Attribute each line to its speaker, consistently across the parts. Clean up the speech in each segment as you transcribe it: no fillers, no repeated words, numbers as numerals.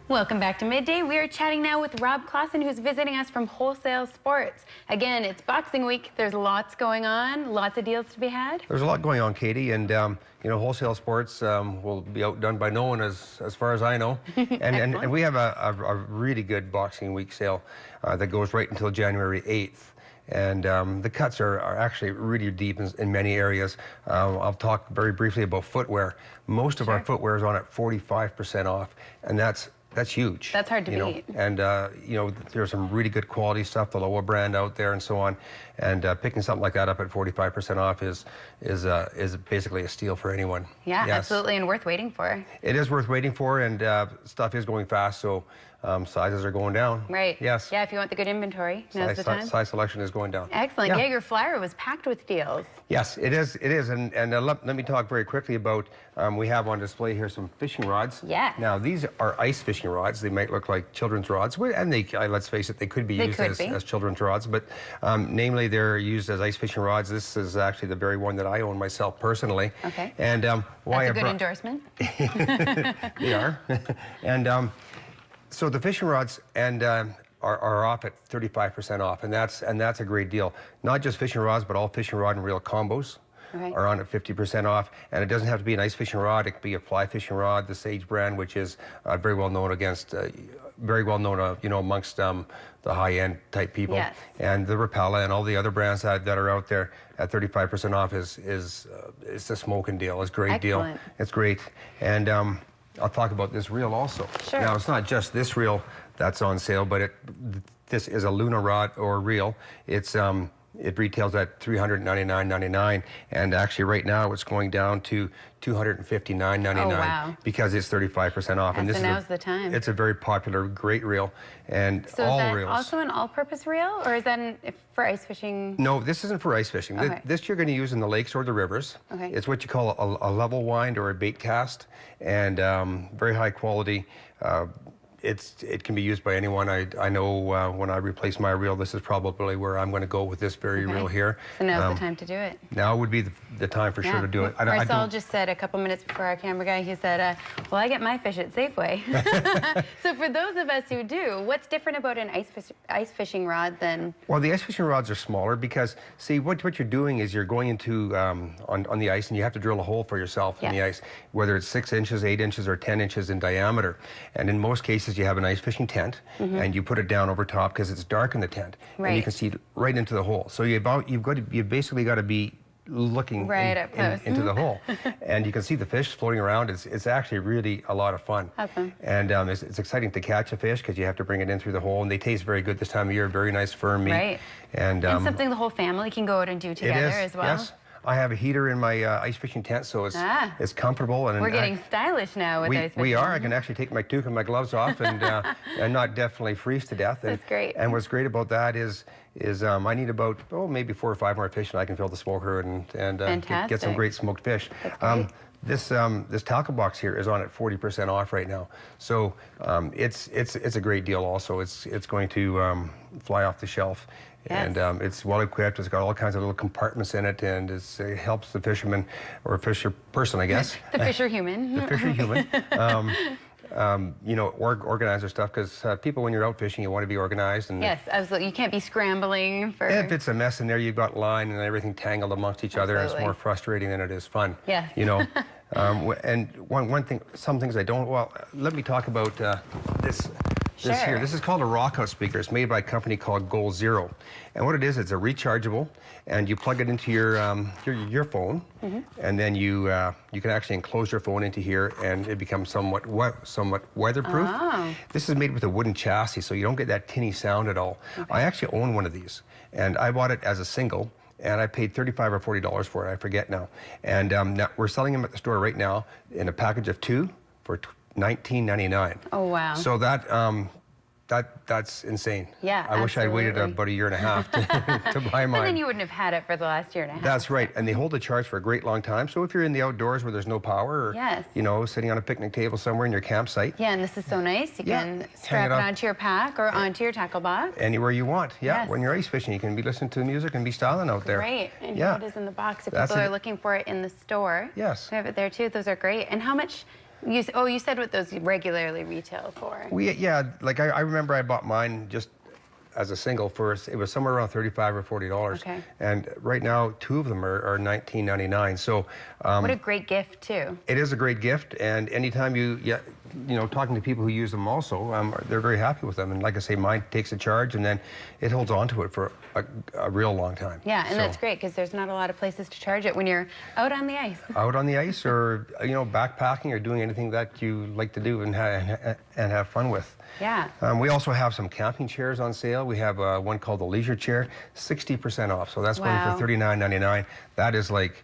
Speaker 1: Welcome back to Midday. We are chatting now with Rob Clausen, who's visiting us from Wholesale Sports. Again, it's Boxing Week. There's lots going on, lots of deals to be had.
Speaker 2: There's a lot going on, Katie, and you know, Wholesale Sports will be outdone by no one as far as I know. And we have a really good Boxing Week sale that goes right until January 8th. And the cuts are actually really deep in many areas. I'll talk very briefly about footwear. Most of our footwear is on at 45% off, and that's huge.
Speaker 1: That's hard to beat.
Speaker 2: And you know, there's some really good quality stuff, the Loa brand out there and so on. And picking something like that up at 45% off is basically a steal for anyone.
Speaker 1: Yeah,
Speaker 2: yes.
Speaker 1: Absolutely, and worth waiting for.
Speaker 2: It is worth waiting for, and stuff is going fast, so sizes are going down.
Speaker 1: Right.
Speaker 2: Yes.
Speaker 1: Yeah, if you want the good inventory, now's the time.
Speaker 2: Size selection is going down.
Speaker 1: Excellent. Yeah, your flyer was packed with deals.
Speaker 2: Yes, it is. It is. And let me talk very quickly about, we have on display here some fishing rods.
Speaker 1: Yes.
Speaker 2: Now, these are ice fishing rods. They might look like children's rods, and they, let's face it, they could be used as children's rods, but namely, they're used as ice fishing rods. This is actually the very one that I own myself personally.
Speaker 1: Okay.
Speaker 2: And why
Speaker 1: that's a good endorsement.
Speaker 2: They are. And so the fishing rods are off at 35% off, and that's a great deal. Not just fishing rods, but all fishing rod and reel combos are on at 50% off. And it doesn't have to be an ice fishing rod; it could be a fly fishing rod, the Sage brand, which is very well known you know, amongst the high-end type people.
Speaker 1: Yes.
Speaker 2: And the Rapala and all the other brands that are out there at 35% off is a smoking deal. It's a great deal. It's great. And I'll talk about this reel also.
Speaker 1: Sure.
Speaker 2: Now, it's not just this reel that's on sale, but this is a Luna rod or reel. It retails at $399.99, and actually right now it's going down to $259.99 because it's 35% off.
Speaker 1: And now's the time.
Speaker 2: It's a very popular, great reel, and
Speaker 1: so
Speaker 2: all
Speaker 1: is that
Speaker 2: reels.
Speaker 1: Also an all-purpose reel, or is that for ice fishing?
Speaker 2: No, this isn't for ice fishing.
Speaker 1: Okay.
Speaker 2: This you're going to use in the lakes or the rivers.
Speaker 1: Okay.
Speaker 2: It's what you call a level wind or a bait cast, and very high quality. It can be used by anyone. I know when I replace my reel, this is probably where I'm going to go with this very reel here.
Speaker 1: So now's the time to do it.
Speaker 2: Now would be the time for sure to do it.
Speaker 1: Marcel just said a couple minutes before our camera guy, he said, well, I get my fish at Safeway. So for those of us who do, what's different about an ice fishing rod than...
Speaker 2: Well, the ice fishing rods are smaller because, see, what you're doing is you're going into, on the ice, and you have to drill a hole for yourself in the ice, whether it's 6 inches, 8 inches, or 10 inches in diameter. And in most cases, you have an ice fishing tent, and you put it down over top because it's dark in the tent, and you can see right into the hole. So you've basically got to be looking into the hole, and you can see the fish floating around. It's actually really a lot of fun.
Speaker 1: Awesome.
Speaker 2: And it's exciting to catch a fish because you have to bring it in through the hole, and they taste very good this time of year. Very nice firm meat.
Speaker 1: Right.
Speaker 2: And
Speaker 1: something the whole family can go out and do together as well.
Speaker 2: Yes. I have a heater in my ice fishing tent, so it's comfortable. And
Speaker 1: we're getting stylish now with ice fishing.
Speaker 2: We are. I can actually take my toque and my gloves off and not definitely freeze to death.
Speaker 1: That's great.
Speaker 2: And what's great about that is I need about maybe 4 or 5 more fish, and I can fill the smoker and get some great smoked fish. This tackle box here is on at 40% off right now, so it's a great deal. Also, it's going to fly off the shelf.
Speaker 1: Yes.
Speaker 2: And it's well equipped. It's got all kinds of little compartments in it, and it helps the fisherman or fisher person, I guess.
Speaker 1: The fisher human.
Speaker 2: The fisher human. You know, organize their stuff, because people, when you're out fishing, you want to be organized. And
Speaker 1: yes, absolutely. You can't be scrambling for...
Speaker 2: If it's a mess in there, you've got line and everything tangled amongst each other, and it's more frustrating than it is fun.
Speaker 1: Yes.
Speaker 2: You know, and one thing, some things I don't... Well, let me talk about this here. This is called a rockhouse speaker. It's made by a company called Goal Zero. And what it is, it's a rechargeable, and you plug it into your phone, and then you can actually enclose your phone into here, and it becomes somewhat weatherproof. Oh. This is made with a wooden chassis, so you don't get that tinny sound at all. Okay. I actually own one of these, and I bought it as a single, and I paid $35 or $40 for it. I forget now. And now we're selling them at the store right now in a package of 2 for $19.99.
Speaker 1: Oh, wow.
Speaker 2: So that's insane.
Speaker 1: Yeah,
Speaker 2: I wish I'd waited about 1.5 years to buy mine.
Speaker 1: And then you wouldn't have had it for the last 1.5 years.
Speaker 2: That's right, and they hold the charge for a great long time. So if you're in the outdoors where there's no power, or you know, sitting on a picnic table somewhere in your campsite.
Speaker 1: Yeah, and this is so nice. You can strap it onto your pack or onto your tackle box.
Speaker 2: Anywhere you want. Yeah, when you're ice fishing, you can be listening to music and be styling out there.
Speaker 1: Great, and here it is in the box. If people are looking for it in the store, we have it there too. Those are great. And how much You said what those regularly retail for.
Speaker 2: Yeah, like I remember I bought mine just as a single first. It was somewhere around $35 or $40.
Speaker 1: Okay.
Speaker 2: And right now, 2 of them are $19.99. So
Speaker 1: What a great gift too.
Speaker 2: it is a great gift. And anytime you know, talking to people who use them also, they're very happy with them. And like I say, mine takes a charge and then it holds on to it for a real long time.
Speaker 1: Yeah, and
Speaker 2: So,
Speaker 1: that's great because there's not a lot of places to charge it when you're out on the ice.
Speaker 2: out on the ice, or backpacking, or doing anything that you like to do and have fun with.
Speaker 1: Yeah.
Speaker 2: We also have some camping chairs on sale. We have one called the Leisure Chair, 60% off. So that's
Speaker 1: Wow.
Speaker 2: going for $39.99. That is like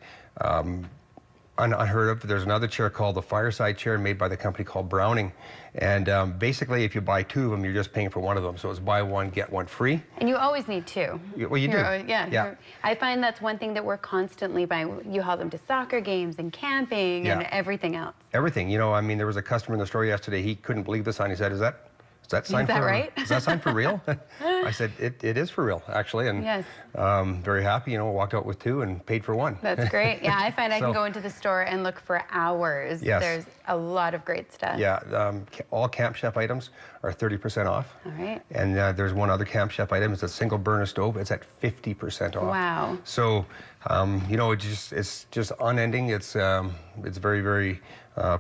Speaker 2: unheard of. There's another chair called the Fireside Chair, made by the company called Browning. And basically, if you buy 2 of them, you're just paying for one of them. So it's buy one, get one free.
Speaker 1: And you always need 2.
Speaker 2: Well, you do.
Speaker 1: Yeah. I find that's one thing that we're constantly buying. You haul them to soccer games and camping and everything else.
Speaker 2: Everything. I mean, there was a customer in the store yesterday. He couldn't believe the sign. He said, Is that sign
Speaker 1: that
Speaker 2: for
Speaker 1: right?
Speaker 2: Is that sign for real? I said, it is for real, actually. And
Speaker 1: Yes.
Speaker 2: very happy, walked out with 2 and paid for 1.
Speaker 1: That's great. Yeah, I find I can
Speaker 2: So-
Speaker 1: go into the store and look for hours.
Speaker 2: Yes.
Speaker 1: There's a lot of great stuff.
Speaker 2: Yeah, all Camp Chef items are 30% off.
Speaker 1: All right.
Speaker 2: And there's one other Camp Chef item. It's a single burner stove. It's at 50% off.
Speaker 1: Wow.
Speaker 2: So, it's just unending. It's very, very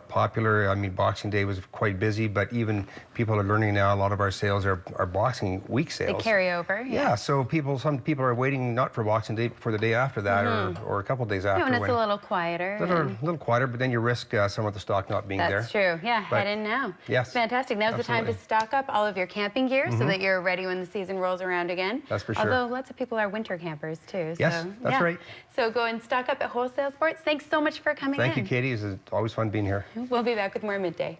Speaker 2: popular. I mean, Boxing Day was quite busy, but even people are learning now. A lot of our sales are Boxing Week sales.
Speaker 1: The carryover.
Speaker 2: Yeah. So some people are waiting not for Boxing Day, for the day after that, or a couple of days after.
Speaker 1: Yeah, when it's a little quieter.
Speaker 2: a little quieter, but then you risk some of the stock not being there.
Speaker 1: That's true. Yeah,
Speaker 2: But-
Speaker 1: head in now.
Speaker 2: Yes,
Speaker 1: Fantastic. Now's the time to
Speaker 2: absolutely.
Speaker 1: stock up all of your camping gear so that you're ready when the season rolls around again.
Speaker 2: That's for sure.
Speaker 1: Although lots of people are winter campers too.
Speaker 2: Yes,
Speaker 1: so,
Speaker 2: that's
Speaker 1: yeah.
Speaker 2: right.
Speaker 1: So go and stock up at Wholesale Sports. Thanks so much for coming
Speaker 2: Thank you,
Speaker 1: in.
Speaker 2: Katie. It's always fun being here.
Speaker 1: We'll be back with more Midday.